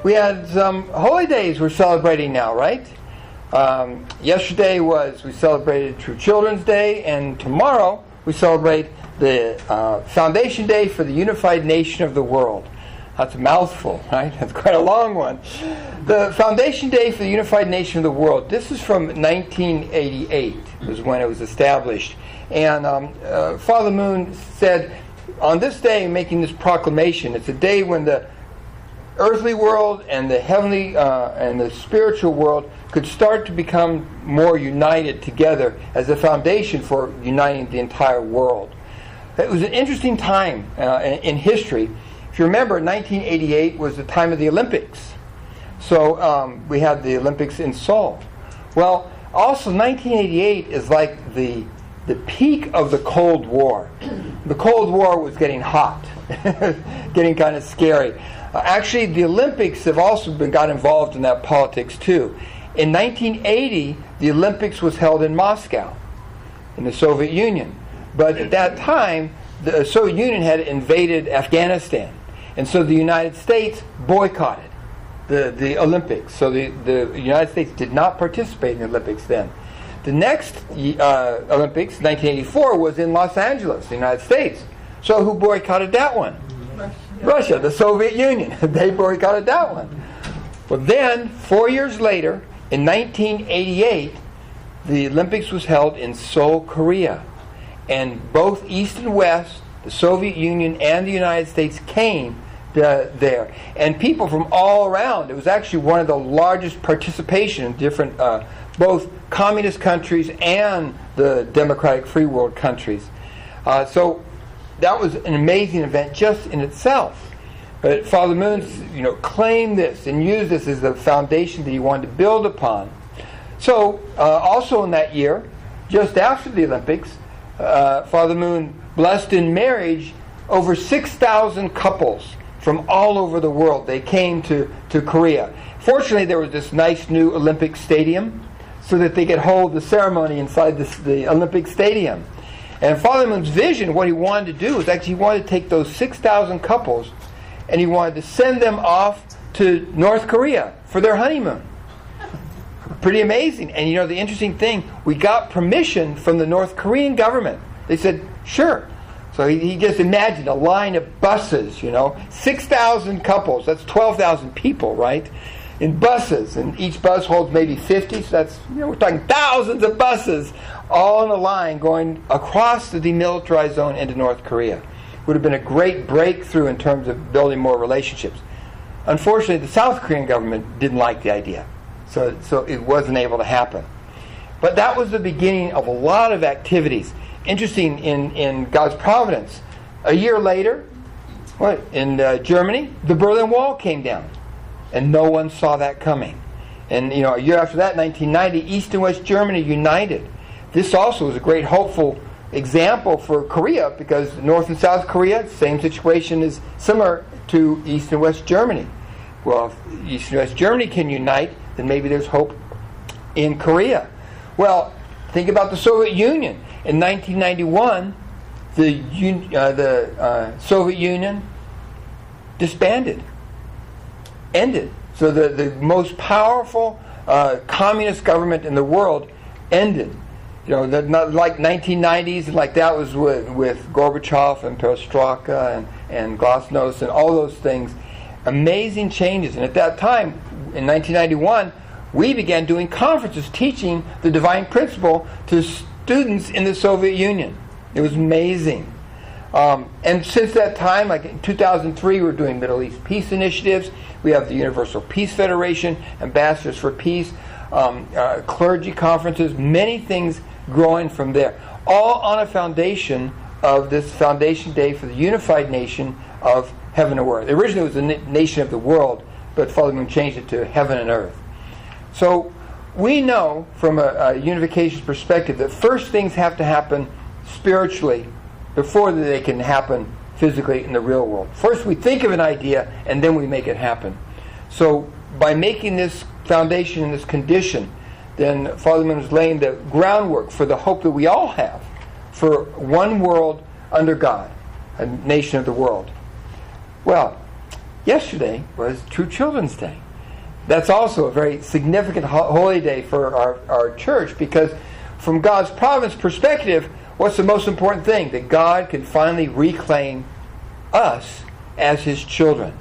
We had some holy days we're celebrating now, right? Yesterday we celebrated True Children's Day, and tomorrow we celebrate the Foundation Day for the Unified Nation of the World. That's a mouthful, right? That's quite a long one. The Foundation Day for the Unified Nation of the World, this is from 1988, was when it was established. And Father Moon said, on this day, making this proclamation, it's a day when the earthly world and the heavenly and the spiritual world could start to become more united together as a foundation for uniting the entire world. It was an interesting time in history. If you remember, 1988 was the time of the Olympics. So we had the Olympics in Seoul. Well, also 1988 is like the peak of the Cold War. The Cold War was getting hot, getting kind of scary. Actually, the Olympics have also got involved in that politics too. In 1980, the Olympics was held in Moscow, in the Soviet Union. But at that time, the Soviet Union had invaded Afghanistan. And so the United States boycotted the Olympics. So the United States did not participate in the Olympics then. The next Olympics, 1984, was in Los Angeles, the United States. So who boycotted that one? Russia, the Soviet Union. They boycotted that one. Well, then, 4 years later, in 1988, the Olympics was held in Seoul, Korea. And both East and West, the Soviet Union and the United States, came there. And people from all around. It was actually one of the largest participation in different, both communist countries and the democratic free world countries. So that was an amazing event just in itself. But Father Moon, claimed this and used this as the foundation that he wanted to build upon. So also in that year, just after the Olympics, Father Moon blessed in marriage over 6,000 couples from all over the world. They came to Korea. Fortunately, there was this nice new Olympic stadium so that they could hold the ceremony inside the Olympic stadium. And Father Moon's vision, what he wanted to do, was actually he wanted to take those 6,000 couples and he wanted to send them off to North Korea for their honeymoon. Pretty amazing. And the interesting thing, we got permission from the North Korean government. They said, sure. So he just imagined a line of buses, 6,000 couples. That's 12,000 people, right? In buses. And each bus holds maybe 50. So that's, we're talking thousands of buses all in a line going across the demilitarized zone into North Korea. Would have been a great breakthrough in terms of building more relationships. Unfortunately, the South Korean government didn't like the idea. So it wasn't able to happen. But that was the beginning of a lot of activities. Interesting in God's providence. A year later, in Germany, the Berlin Wall came down. And no one saw that coming. And a year after that, 1990, East and West Germany united. This also was a great hopeful example for Korea because North and South Korea, same situation is similar to East and West Germany. Well, if East and West Germany can unite, then maybe there's hope in Korea. Well, think about the Soviet Union. In 1991, the Soviet Union disbanded, ended. So the most powerful communist government in the world ended. Not like 1990s, and like that was with Gorbachev and Perestroika and Glasnost and all those things. Amazing changes. And at that time, in 1991, we began doing conferences teaching the divine principle to students in the Soviet Union. It was amazing. And since that time, like in 2003, we're doing Middle East peace initiatives. We have the Universal Peace Federation, Ambassadors for Peace, clergy conferences, many things growing from there. All on a foundation of this Foundation Day for the Unified Nation of Heaven and Earth. Originally it was the nation of the world, but Father Moon changed it to Heaven and Earth. So we know from a unification perspective that first things have to happen spiritually before they can happen physically in the real world. First we think of an idea and then we make it happen. So by making this foundation and this condition, then Father Moon is laying the groundwork for the hope that we all have for one world under God, a nation of the world. Well, yesterday was True Children's Day. That's also a very significant holy day for our church, because from God's providence perspective, what's the most important thing? That God can finally reclaim us as His children.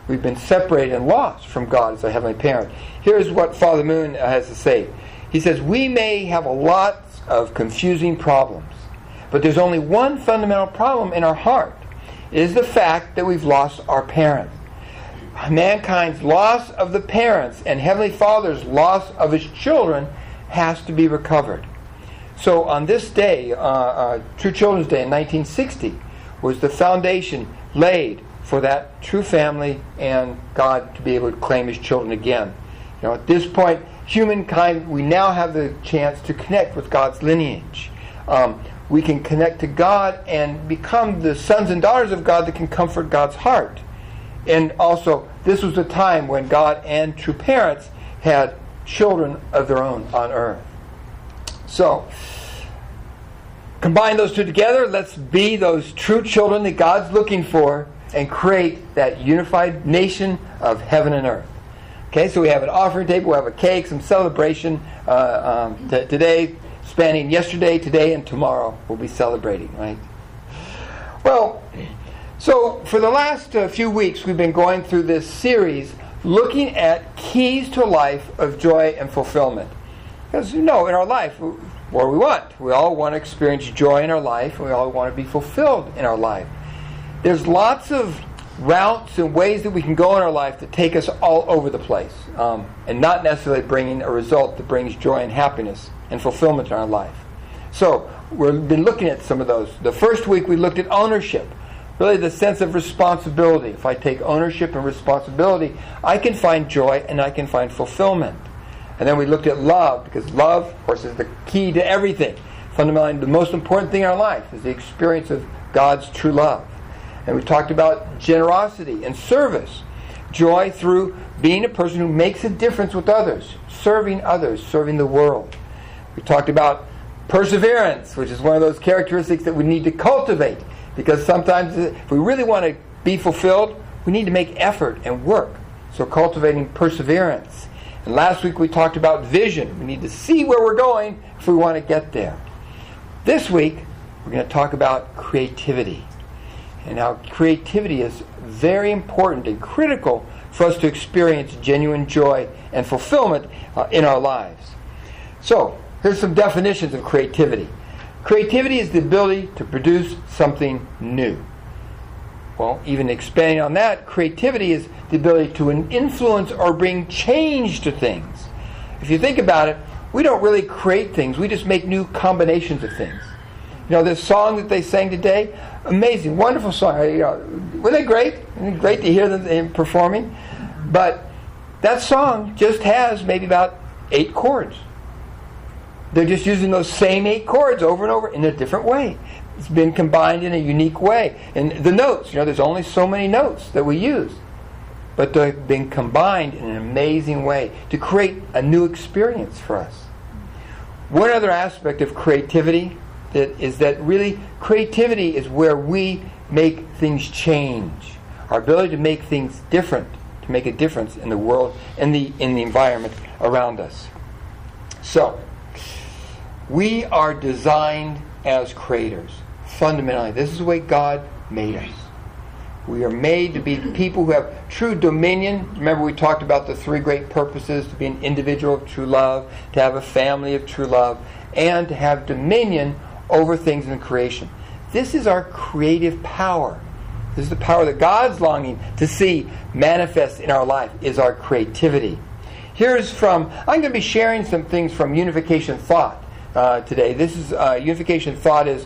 We've been separated and lost from God as our Heavenly Parent. Here's what Father Moon has to say. He says, we may have a lot of confusing problems, but there's only one fundamental problem in our heart. It is the fact that we've lost our parents. Mankind's loss of the parents and Heavenly Father's loss of His children has to be recovered. So on this day, True Children's Day in 1960, was the foundation laid for that true family and God to be able to claim His children again. You know, at this point, humankind, we now have the chance to connect with God's lineage. We can connect to God and become the sons and daughters of God that can comfort God's heart. And also, this was a time when God and true parents had children of their own on earth. So, combine those two together. Let's be those true children that God's looking for and create that unified nation of heaven and earth. Okay, so we have an offering table, we have a cake, some celebration today, spanning yesterday, today, and tomorrow we'll be celebrating, right? Well, so for the last few weeks we've been going through this series looking at keys to a life of joy and fulfillment. Because, you know, in our life, what do we want? We all want to experience joy in our life, and we all want to be fulfilled in our life. There's lots of routes and ways that we can go in our life that take us all over the place, and not necessarily bringing a result that brings joy and happiness and fulfillment in our life. So we've been looking at some of those. The first week we looked at ownership, really the sense of responsibility. If I take ownership and responsibility, I can find joy and I can find fulfillment. And then we looked at love, because love, of course, is the key to everything. Fundamentally, the most important thing in our life is the experience of God's true love. And we talked about generosity and service. Joy through being a person who makes a difference with others, serving the world. We talked about perseverance, which is one of those characteristics that we need to cultivate, because sometimes if we really want to be fulfilled, we need to make effort and work. So cultivating perseverance. And last week we talked about vision. We need to see where we're going if we want to get there. This week we're going to talk about creativity. And how creativity is very important and critical for us to experience genuine joy and fulfillment in our lives. So, here's some definitions of creativity. Creativity is the ability to produce something new. Well, even expanding on that, creativity is the ability to influence or bring change to things. If you think about it, we don't really create things, we just make new combinations of things. You know, this song that they sang today, amazing, wonderful song. You know, were they great? Great to hear them performing. But that song just has maybe about 8 chords. They're just using those same 8 chords over and over in a different way. It's been combined in a unique way. And the notes, you know, there's only so many notes that we use. But they've been combined in an amazing way to create a new experience for us. One other aspect of creativity is that really creativity is where we make things change. Our ability to make things different, to make a difference in the world and in the environment around us. So, we are designed as creators. Fundamentally, this is the way God made us. We are made to be people who have true dominion. Remember, we talked about the 3 great purposes: to be an individual of true love, to have a family of true love, and to have dominion over things in creation. This is our creative power. This is the power that God's longing to see manifest in our life, is our creativity. I'm going to be sharing some things from Unification Thought today. This is Unification Thought is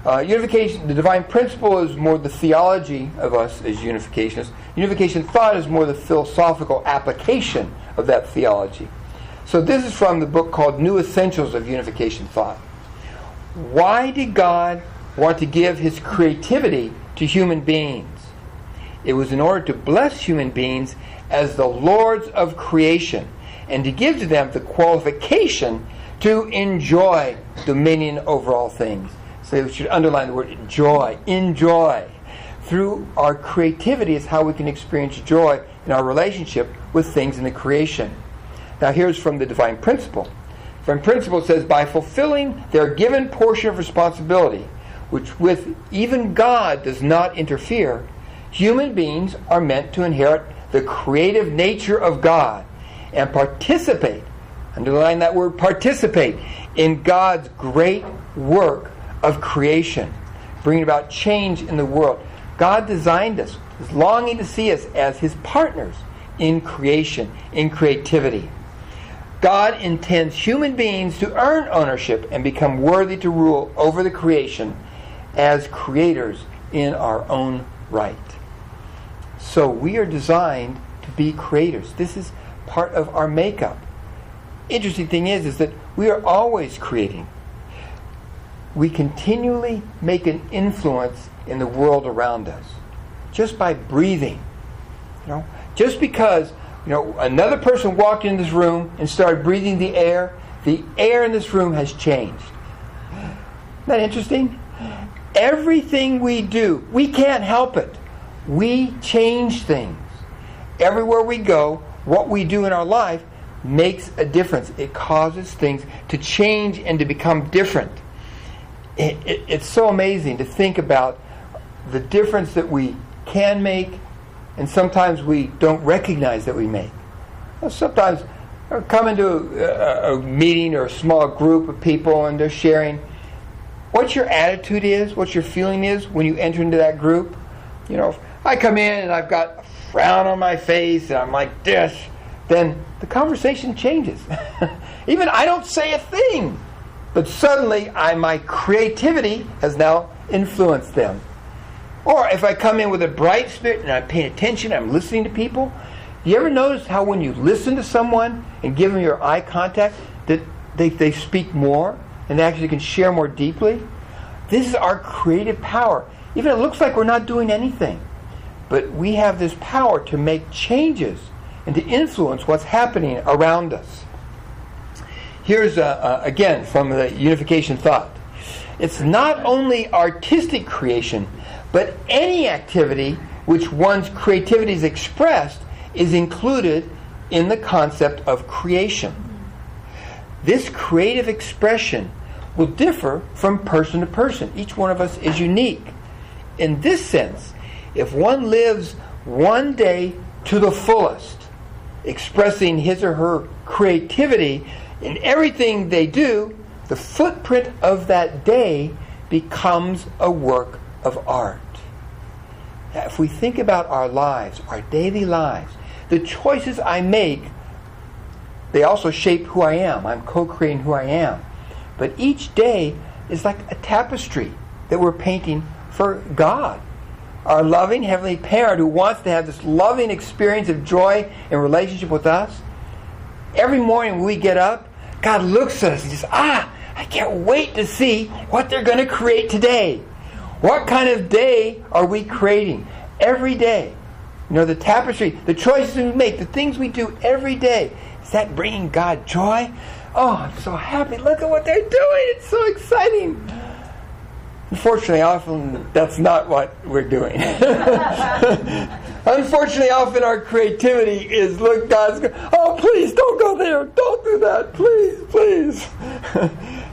unification. The divine principle is more the theology of us as unificationists. Unification Thought is more the philosophical application of that theology. So this is from the book called New Essentials of Unification Thought. Why did God want to give His creativity to human beings? It was in order to bless human beings as the lords of creation and to give to them the qualification to enjoy dominion over all things. So we should underline the word joy. Enjoy. through our creativity is how we can experience joy in our relationship with things in the creation. Now here's from the Divine Principle. Divine Principle says, by fulfilling their given portion of responsibility, which with even God does not interfere, human beings are meant to inherit the creative nature of God and participate, underline that word participate, in God's great work of creation, bringing about change in the world. God designed us, is longing to see us as His partners in creation, in creativity. God intends human beings to earn ownership and become worthy to rule over the creation as creators in our own right. So we are designed to be creators. This is part of our makeup. Interesting thing is that we are always creating. We continually make an influence in the world around us just by breathing. Just because another person walked in this room and started breathing the air in this room has changed. Isn't that interesting? Everything we do, we can't help it. We change things. Everywhere we go, what we do in our life makes a difference. It causes things to change and to become different. It's so amazing to think about the difference that we can make, and sometimes we don't recognize that we make. Sometimes I come into a meeting or a small group of people and they're sharing what your attitude is, what your feeling is when you enter into that group. If I come in and I've got a frown on my face and I'm like this, then the conversation changes. Even I don't say a thing, but suddenly my creativity has now influenced them. Or if I come in with a bright spirit and I'm paying attention, I'm listening to people. Do you ever notice how when you listen to someone and give them your eye contact, that they speak more and they actually can share more deeply? This is our creative power. Even it looks like we're not doing anything, but we have this power to make changes and to influence what's happening around us. Here's again from the Unification thought. It's not only artistic creation, but any activity which one's creativity is expressed is included in the concept of creation. This creative expression will differ from person to person. Each one of us is unique. In this sense, if one lives one day to the fullest, expressing his or her creativity in everything they do, the footprint of that day becomes a work of art. Now, if we think about our lives, our daily lives, the choices I make, they also shape who I am. I'm co-creating who I am. But each day is like a tapestry that we're painting for God, our loving Heavenly Parent who wants to have this loving experience of joy and relationship with us. Every morning when we get up, God looks at us and says, I can't wait to see what they're going to create today. What kind of day are we creating? Every day. The tapestry, the choices we make, the things we do every day. Is that bringing God joy? Oh, I'm so happy. Look at what they're doing. It's so exciting. Unfortunately, often that's not what we're doing. Unfortunately, often our creativity is, look, God's going, oh, please, don't go there. Don't do that. Please, please.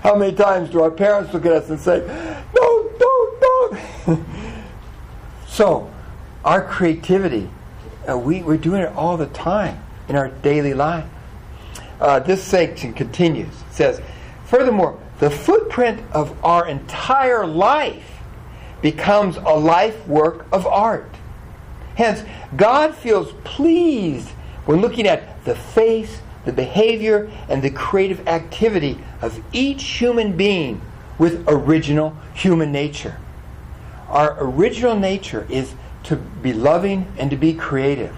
How many times do our parents look at us and say, don't. So, our creativity, we're doing it all the time in our daily life. This section continues. It says, furthermore, the footprint of our entire life becomes a life work of art. Hence, God feels pleased when looking at the face, the behavior, and the creative activity of each human being with original human nature. Our original nature is to be loving and to be creative.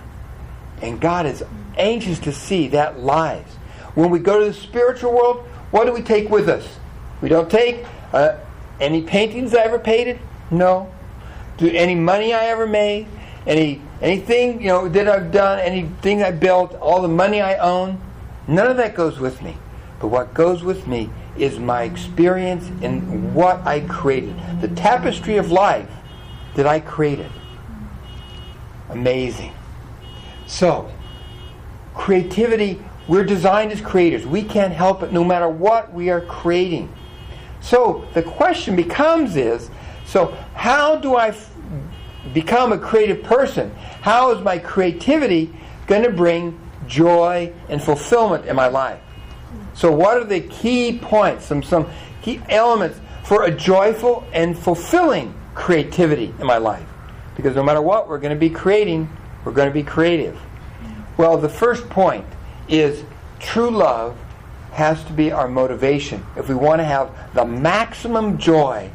And God is anxious to see that lives. When we go to the spiritual world, what do we take with us? We don't take any paintings I ever painted? No. Any money I ever made? Anything that I've done? Anything I built? All the money I own? None of that goes with me. But what goes with me is my experience in what I created. The tapestry of life that I created. amazing. So, creativity, we're designed as creators. We can't help it no matter what we are creating. So, the question becomes so how do I become a creative person? How is my creativity going to bring joy and fulfillment in my life? So what are the key points, some key elements for a joyful and fulfilling creativity in my life? Because no matter what we're going to be creating, we're going to be creative. Well, the first point is true love has to be our motivation if we want to have the maximum joy,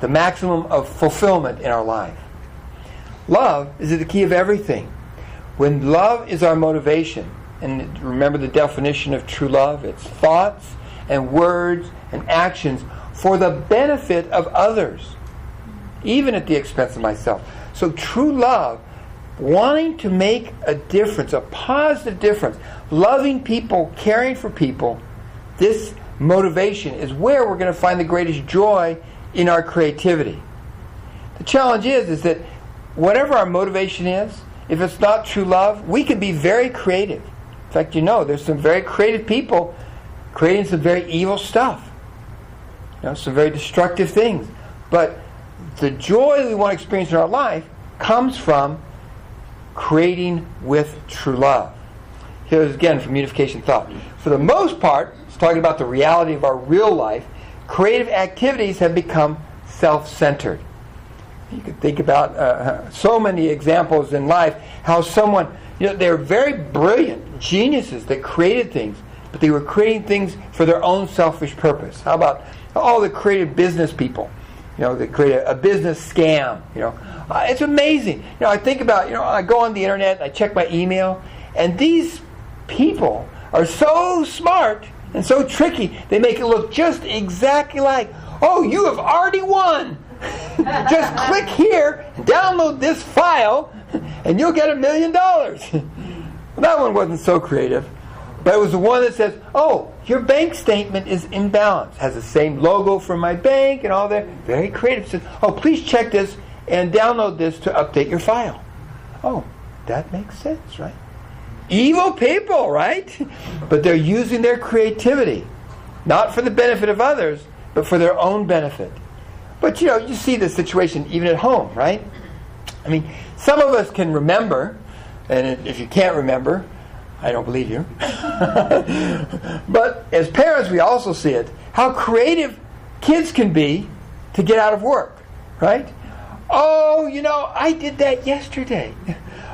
the maximum of fulfillment in our life. Love is the key of everything. When love is our motivation, and remember the definition of true love, it's thoughts and words and actions for the benefit of others, even at the expense of myself. So true love, wanting to make a difference, a positive difference, loving people, caring for people, this motivation is where we're going to find the greatest joy in our creativity. The challenge is that whatever our motivation is, if it's not true love, we can be very creative. In fact, there's some very creative people creating some very evil stuff. Some very destructive things. But the joy we want to experience in our life comes from creating with true love. Here's again from Unification Thought. For the most part, it's talking about the reality of our real life. Creative activities have become self-centered. You can think about so many examples in life how someone, they're very brilliant geniuses that created things, but they were creating things for their own selfish purpose. How about all the creative business people? They create a business scam. It's amazing. I think about, I go on the internet, I check my email, and these people are so smart and so tricky, they make it look just exactly like, oh, you have already won. Just click here, download this file, and you'll get $1 million. Well, that one wasn't so creative. But it was the one that says, oh, your bank statement is imbalanced. Has the same logo for my bank and all that. Very creative. It says, oh, please check this and download this to update your file. Oh, that makes sense, right? Evil people, right? But they're using their creativity, not for the benefit of others, but for their own benefit. But you see the situation even at home, right? I mean, some of us can remember, and if you can't remember, I don't believe you. But as parents, we also see it, how creative kids can be to get out of work, right? Oh, I did that yesterday.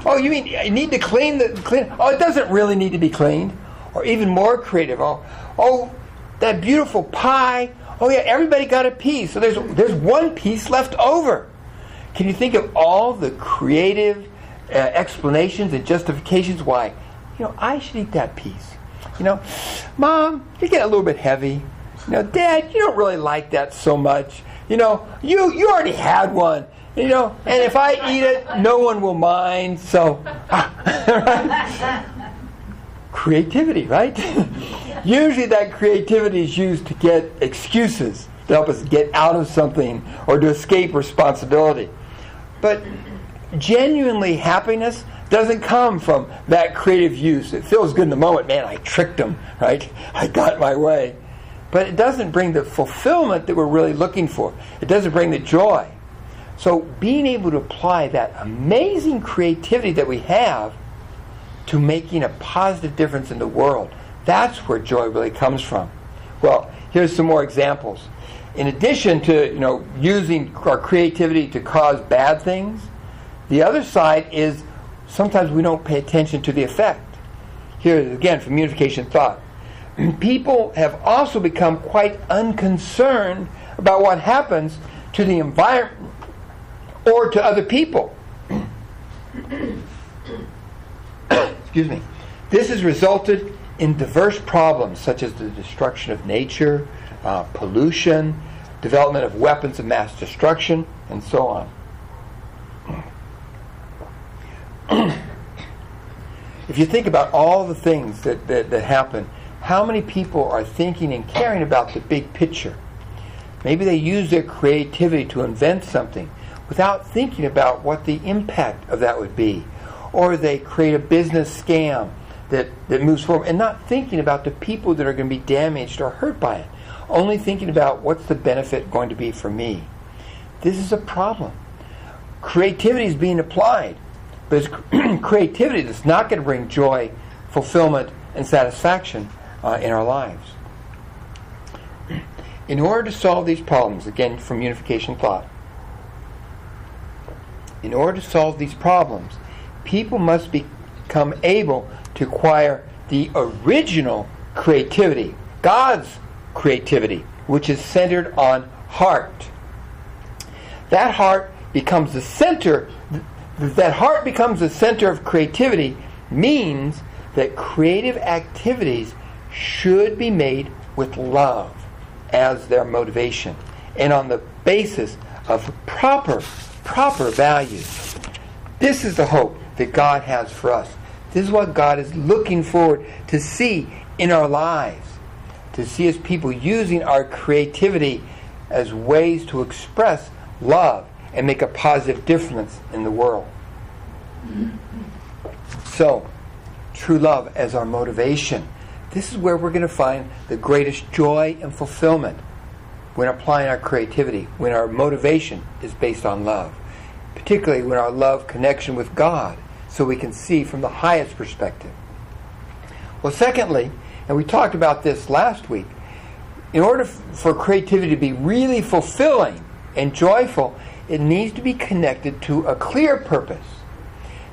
Oh, you mean I need to clean? Oh, it doesn't really need to be cleaned. Or even more creative. Oh, that beautiful pie. Oh yeah, everybody got a piece. So there's one piece left over. Can you think of all the creative explanations and justifications why, I should eat that piece. Mom, you get a little bit heavy. Dad, you don't really like that so much. You already had one. And if I eat it, no one will mind. So, right? Creativity, right? Usually that creativity is used to get excuses to help us get out of something or to escape responsibility. But genuinely happiness doesn't come from that creative use. It feels good in the moment. Man, I tricked them, right? I got my way. But it doesn't bring the fulfillment that we're really looking for. It doesn't bring the joy. So being able to apply that amazing creativity that we have to making a positive difference in the world, that's where joy really comes from. Well, here's some more examples. In addition to using our creativity to cause bad things, the other side is sometimes we don't pay attention to the effect. Here again from Unification Thought. People have also become quite unconcerned about what happens to the environment or to other people. Excuse me. This has resulted in diverse problems such as the destruction of nature, pollution, development of weapons of mass destruction, and so on. If you think about all the things that happen, how many people are thinking and caring about the big picture? Maybe they use their creativity to invent something without thinking about what the impact of that would be, or they create a business scam that moves forward and not thinking about the people that are going to be damaged or hurt by it, only thinking about what's the benefit going to be for me. This is a problem. Creativity is being applied, but it's creativity that's not going to bring joy, fulfillment, and satisfaction in our lives. In order to solve these problems, again from Unification thought, in order to solve these problems, people must become able to acquire the original creativity, God's creativity, which is centered on heart. That heart becomes the center. That heart becomes the center of creativity means that creative activities should be made with love as their motivation and on the basis of proper values. This is the hope that God has for us. This is what God is looking forward to see in our lives, to see as people using our creativity as ways to express love and make a positive difference in the world. So, true love as our motivation. This is where we're going to find the greatest joy and fulfillment when applying our creativity, when our motivation is based on love, particularly when our love connection with God, so we can see from the highest perspective. Well, secondly, and we talked about this last week, in order for creativity to be really fulfilling and joyful, it needs to be connected to a clear purpose.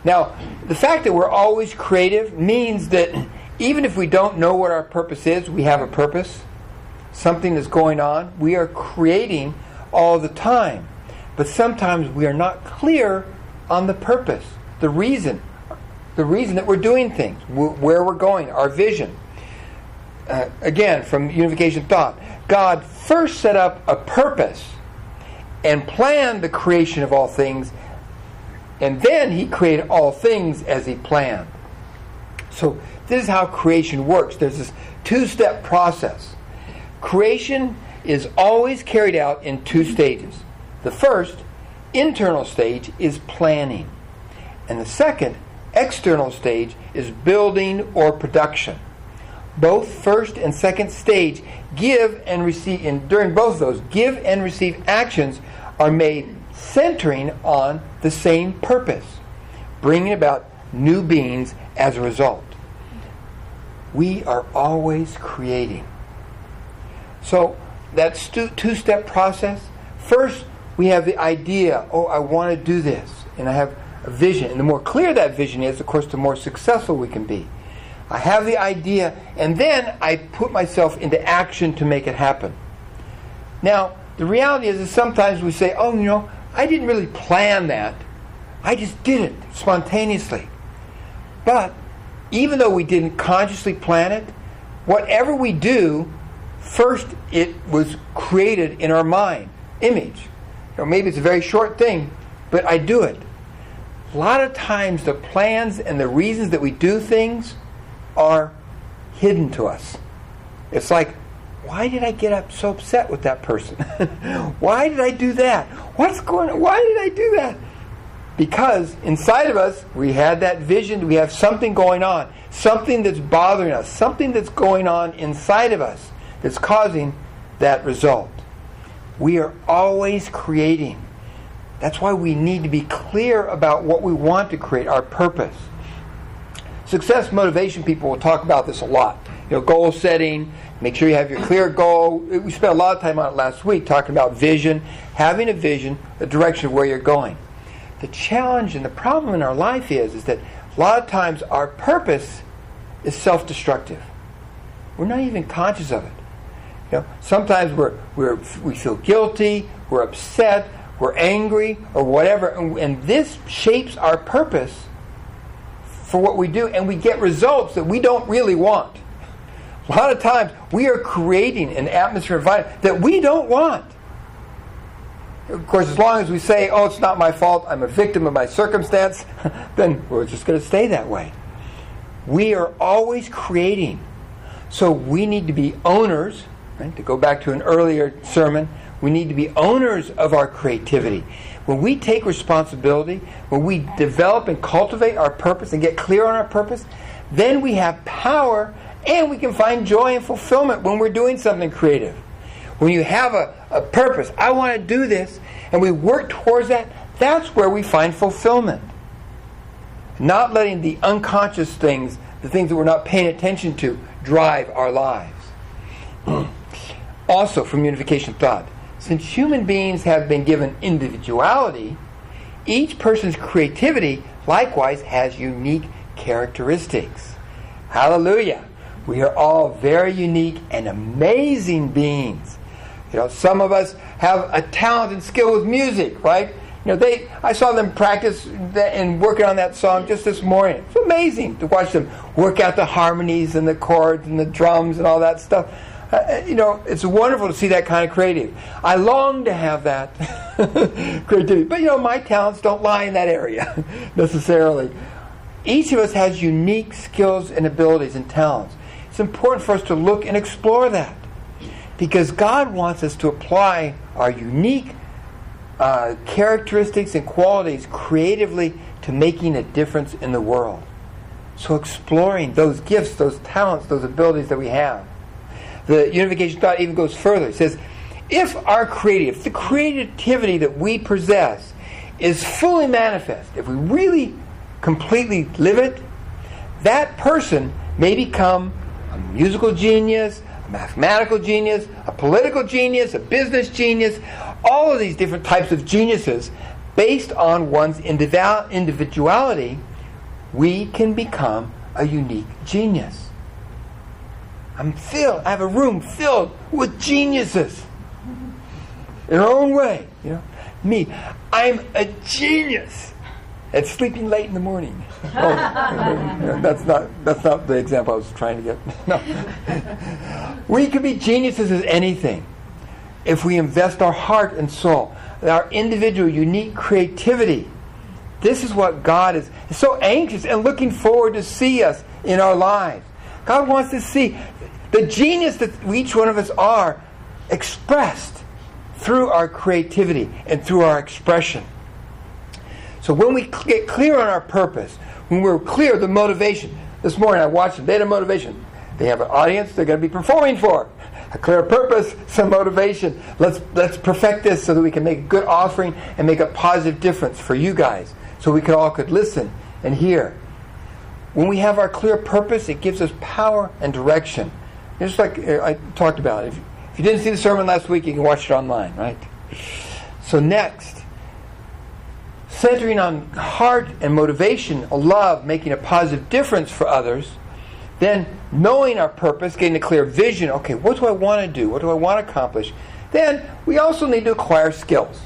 Now, the fact that we're always creative means that even if we don't know what our purpose is, we have a purpose, something that's going on. We are creating all the time. But sometimes we are not clear on the purpose, the reason that we're doing things, where we're going, our vision. Again, from Unification thought, God first set up a purpose and planned the creation of all things, and then He created all things as He planned. So this is how creation works. There's this two-step process. Creation is always carried out in two stages. The first, internal stage, is planning. And the second, external stage, is building or production. Both first and second stage give and receive, and during both of those, give and receive actions are made centering on the same purpose, bringing about new beings as a result. We are always creating. So that's two-step process. First, we have the idea, I want to do this, and I have a vision. And the more clear that vision is, of course, the more successful we can be. I have the idea, and then I put myself into action to make it happen. Now, the reality is that sometimes we say, I didn't really plan that. I just did it spontaneously. But even though we didn't consciously plan it, whatever we do, first it was created in our mind, image. Maybe it's a very short thing, but I do it. A lot of times the plans and the reasons that we do things are hidden to us. It's like, why did I get so upset with that person? Why did I do that? What's going on? Why did I do that? Because inside of us, we had that vision, we have something going on, something that's bothering us, something that's going on inside of us that's causing that result. We are always creating. That's why we need to be clear about what we want to create, our purpose. Success motivation people will talk about this a lot. Goal setting, make sure you have your clear goal. We spent a lot of time on it last week talking about vision, having a vision, the direction of where you're going. The challenge and the problem in our life is that a lot of times our purpose is self-destructive. We're not even conscious of it. Sometimes we feel guilty, we're upset, we're angry, or whatever, and this shapes our purpose for what we do, and we get results that we don't really want. A lot of times we are creating an atmosphere environment that we don't want. Of course, as long as we say, it's not my fault, I'm a victim of my circumstance, then we're just going to stay that way. We are always creating. So we need to be owners, right? To go back to an earlier sermon, We need to be owners of our creativity. When we take responsibility, when we develop and cultivate our purpose and get clear on our purpose, then we have power and we can find joy and fulfillment when we're doing something creative. When you have a purpose, I want to do this, and we work towards that, that's where we find fulfillment. Not letting the unconscious things, the things that we're not paying attention to, drive our lives. Also, from Unification Thought, since human beings have been given individuality, each person's creativity likewise has unique characteristics. Hallelujah! We are all very unique and amazing beings. Some of us have a talent and skill with music, right? I saw them practice and working on that song just this morning. It's amazing to watch them work out the harmonies and the chords and the drums and all that stuff. It's wonderful to see that kind of creative. I long to have that creativity. But, my talents don't lie in that area necessarily. Each of us has unique skills and abilities and talents. It's important for us to look and explore that, because God wants us to apply our unique characteristics and qualities creatively to making a difference in the world. So exploring those gifts, those talents, those abilities that we have. The Unification Thought even goes further. It says, if the creativity that we possess is fully manifest, if we really completely live it, that person may become a musical genius, a mathematical genius, a political genius, a business genius, all of these different types of geniuses. Based on one's individuality, we can become a unique genius. I have a room filled with geniuses in their own way. Me, I'm a genius at sleeping late in the morning. That's not the example I was trying to get. No. We can be geniuses at anything if we invest our heart and soul, our individual, unique creativity. This is what God is so anxious and looking forward to see us in our lives. God wants to see the genius that each one of us are expressed through our creativity and through our expression. So when we get clear on our purpose, when we're clear of the motivation. This morning I watched them. They had a motivation. They have an audience they're going to be performing for. A clear purpose, some motivation. Let's perfect this so that we can make a good offering and make a positive difference for you guys, so we all could listen and hear. When we have our clear purpose, it gives us power and direction. Just like I talked about. If you didn't see the sermon last week, you can watch it online, right? So next, centering on heart and motivation, love, making a positive difference for others. Then knowing our purpose, getting a clear vision. Okay, what do I want to do? What do I want to accomplish? Then we also need to acquire skills.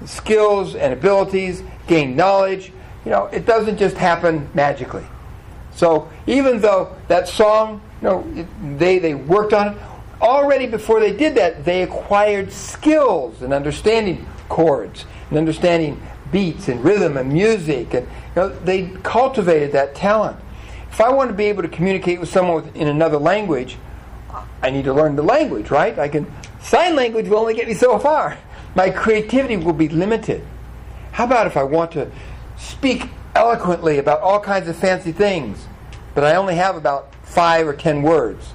Skills and abilities, gain knowledge. It doesn't just happen magically. So even though that song, they worked on it, already before they did that, they acquired skills and understanding chords and understanding beats and rhythm and music, and they cultivated that talent. If I want to be able to communicate with someone in another language, I need to learn the language, right? Sign language will only get me so far. My creativity will be limited. How about if I want to speak eloquently about all kinds of fancy things, but I only have about 5 or 10 words?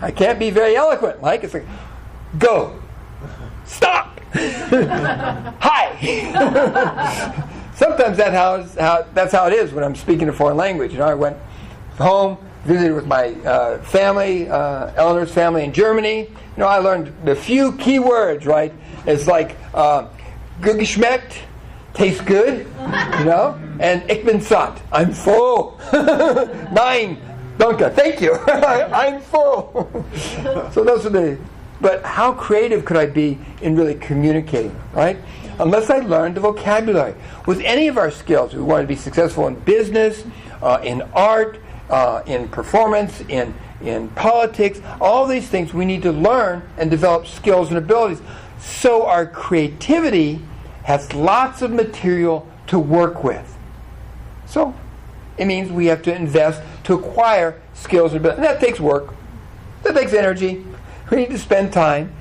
I can't be very eloquent. It's like, go, stop, hi. Sometimes that's how it is when I'm speaking a foreign language. I went home, visited with my family, Eleanor's family in Germany. I learned a few key words, right? It's like gut geschmeckt, tastes good, and ich bin satt, I'm full. Nein, danke, thank you, I'm full. So those are but how creative could I be in really communicating, right? Unless I learned the vocabulary. With any of our skills, we want to be successful in business, in art, in performance, in politics, all these things we need to learn and develop skills and abilities. So our creativity has lots of material to work with. So it means we have to invest to acquire skills and abilities. And that takes work. That takes energy. We need to spend time.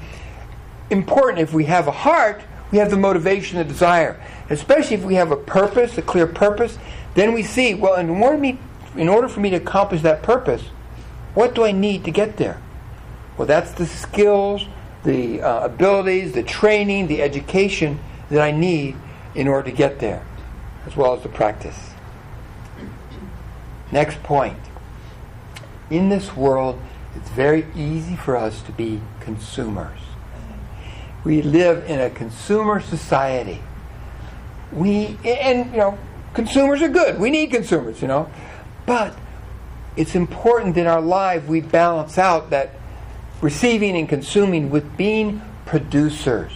important. If we have a heart, we have the motivation, the desire. Especially if we have a purpose, a clear purpose, then we see, well, in order for me to accomplish that purpose, what do I need to get there? Well, that's the skills, the abilities, the training, the education that I need in order to get there, as well as the practice. Next point. In this world, it's very easy for us to be consumers. We live in a consumer society. Consumers are good. We need consumers, But it's important in our life we balance out that receiving and consuming with being producers.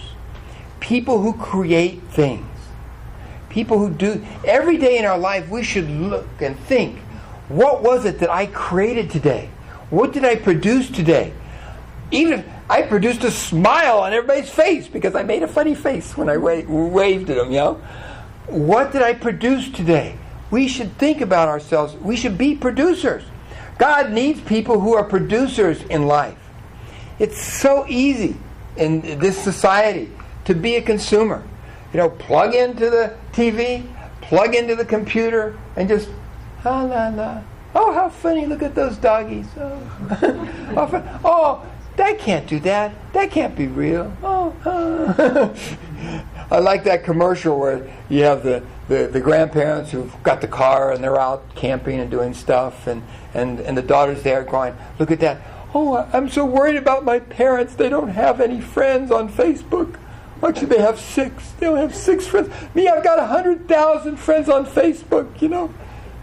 People who create things. People who do. Every day in our life we should look and think, what was it that I created today? What did I produce today? Even if I produced a smile on everybody's face because I made a funny face when I waved at them, What did I produce today? We should think about ourselves. We should be producers. God needs people who are producers in life. It's so easy in this society to be a consumer. Plug into the TV, plug into the computer, and just, la la. Oh, how funny, look at those doggies. Oh, that can't do that. That can't be real. I like that commercial where you have the grandparents who've got the car and they're out camping and doing stuff, and the daughter's there going, look at that. Oh, I'm so worried about my parents. They don't have any friends on Facebook. Actually, they have 6. They only have 6 friends. Me, I've got 100,000 friends on Facebook,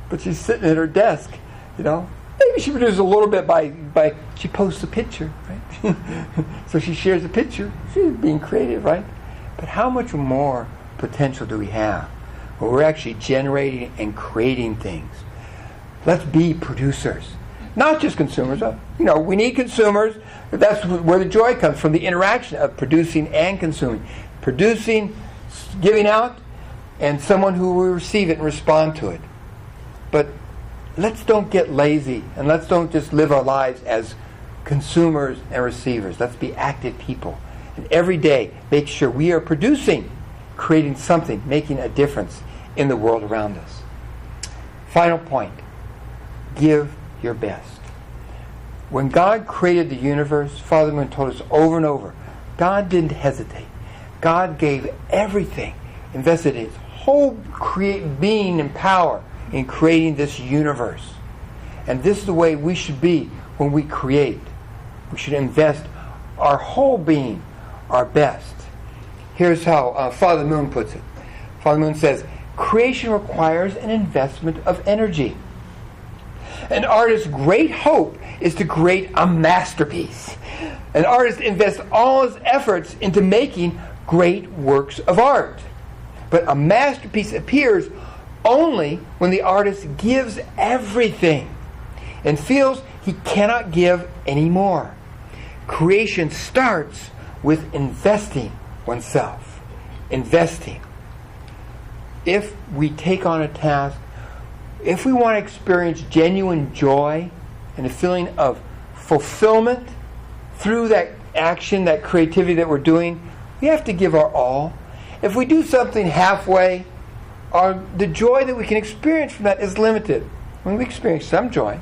But she's sitting at her desk, Maybe she produces a little bit by she posts a picture, right? So she shares a picture. She's being creative, right? But how much more potential do we have when we're actually generating and creating things? Let's be producers. Not just consumers. We need consumers. That's where the joy comes from, the interaction of producing and consuming. Producing, giving out, and someone who will receive it and respond to it. But let's don't get lazy, and let's don't just live our lives as consumers and receivers. Let's be active people. And every day, make sure we are producing, creating something, making a difference in the world around us. Final point. Give your best. When God created the universe, Father Moon told us over and over, God didn't hesitate. God gave everything, invested his whole being and power in creating this universe. And this is the way we should be when we create. We should invest our whole being, our best. Here's how Father Moon puts it. Father Moon says, creation requires an investment of energy. An artist's great hope is to create a masterpiece. An artist invests all his efforts into making great works of art. But a masterpiece appears only when the artist gives everything and feels he cannot give any more. Creation starts with investing oneself. Investing. If we take on a task, if we want to experience genuine joy and a feeling of fulfillment through that action, that creativity that we're doing, we have to give our all. If we do something halfway, the joy that we can experience from that is limited. When we experience some joy,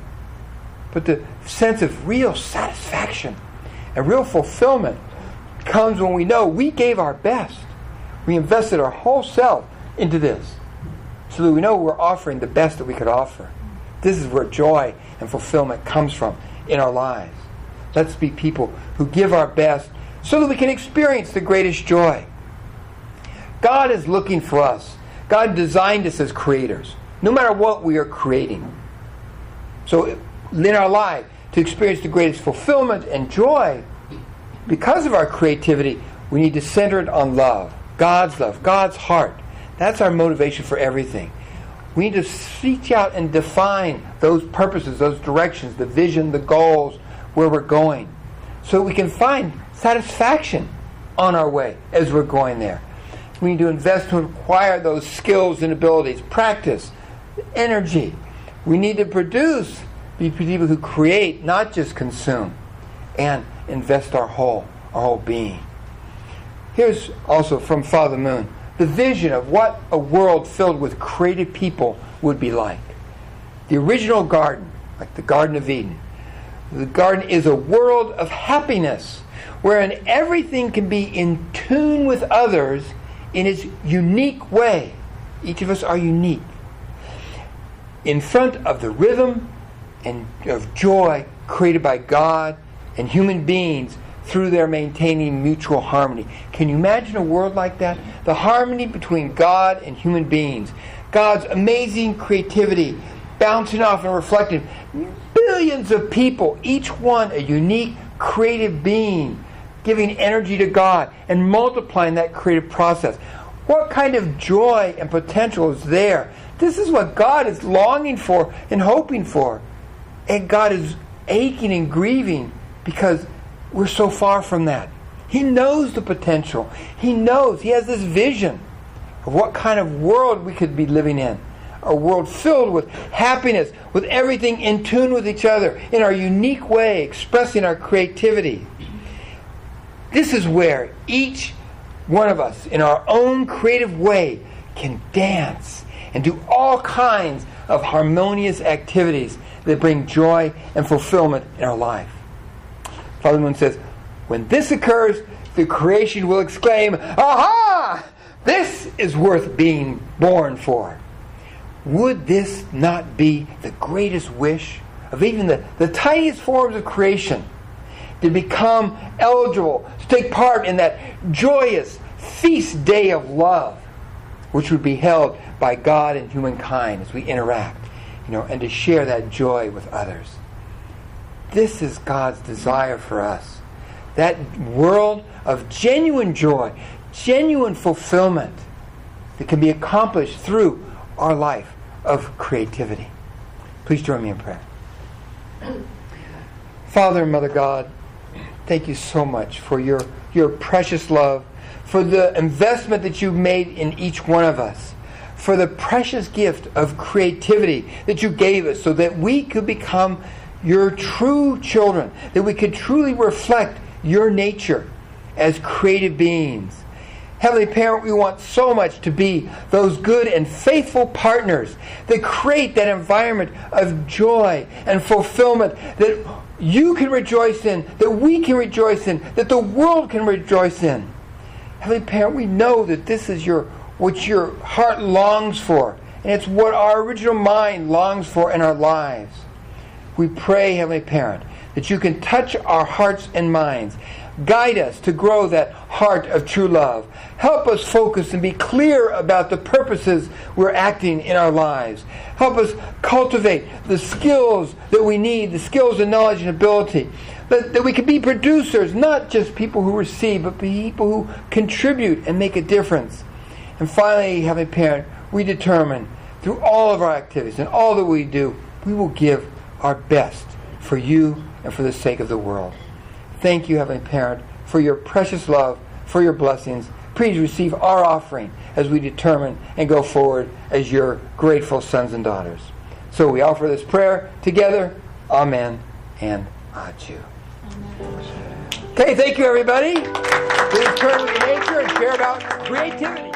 but the sense of real satisfaction and real fulfillment comes when we know we gave our best. We invested our whole self into this, so that we know we're offering the best that we could offer. This is where joy and fulfillment comes from in our lives. Let's be people who give our best so that we can experience the greatest joy. God is looking for us. God designed us as creators, no matter what we are creating. So in our life, to experience the greatest fulfillment and joy, because of our creativity, we need to center it on love, God's heart. That's our motivation for everything. We need to seek out and define those purposes, those directions, the vision, the goals, where we're going, so we can find satisfaction on our way as we're going there. We need to invest to acquire those skills and abilities, practice, energy. We need to produce, be people who create, not just consume, and invest our whole being. Here's also from Father Moon the vision of what a world filled with created people would be like. The original garden, like the Garden of Eden. The garden is a world of happiness wherein everything can be in tune with others in its unique way. Each of us are unique. In front of the rhythm and of joy created by God and human beings through their maintaining mutual harmony. Can you imagine a world like that? The harmony between God and human beings. God's amazing creativity bouncing off and reflecting. Billions of people, each one a unique creative being, giving energy to God and multiplying that creative process. What kind of joy and potential is there? This is what God is longing for and hoping for. And God is aching and grieving because we're so far from that. He knows the potential. He knows. He has this vision of what kind of world we could be living in. A world filled with happiness, with everything in tune with each other, in our unique way, expressing our creativity. This is where each one of us, in our own creative way, can dance and do all kinds of harmonious activities that bring joy and fulfillment in our life. Father Moon says, when this occurs, the creation will exclaim, "Aha! This is worth being born for." Would this not be the greatest wish of even the tiniest forms of creation, to become eligible to take part in that joyous feast day of love, which would be held by God and humankind as we interact, and to share that joy with others? This is God's desire for us. That world of genuine joy, genuine fulfillment that can be accomplished through our life of creativity. Please join me in prayer. Father and Mother God, thank you so much for your precious love, for the investment that you've made in each one of us, for the precious gift of creativity that you gave us so that we could become your true children, that we could truly reflect your nature as creative beings. Heavenly Parent, we want so much to be those good and faithful partners that create that environment of joy and fulfillment that you can rejoice in, that we can rejoice in, that the world can rejoice in. Heavenly Parent, we know that this is what your heart longs for, and it's what our original mind longs for in our lives. We pray, Heavenly Parent, that you can touch our hearts and minds. Guide us to grow that heart of true love. Help us focus and be clear about the purposes we're acting in our lives. Help us cultivate the skills that we need, the skills and knowledge and ability. That we can be producers, not just people who receive, but people who contribute and make a difference. And finally, Heavenly Parent, we determine through all of our activities and all that we do, we will give our best for you and for the sake of the world. Thank you, Heavenly Parent, for your precious love, for your blessings. Please receive our offering as we determine and go forward as your grateful sons and daughters. So we offer this prayer together. Amen and adieu. Okay, thank you, everybody. Please turn with your nature and share about creativity.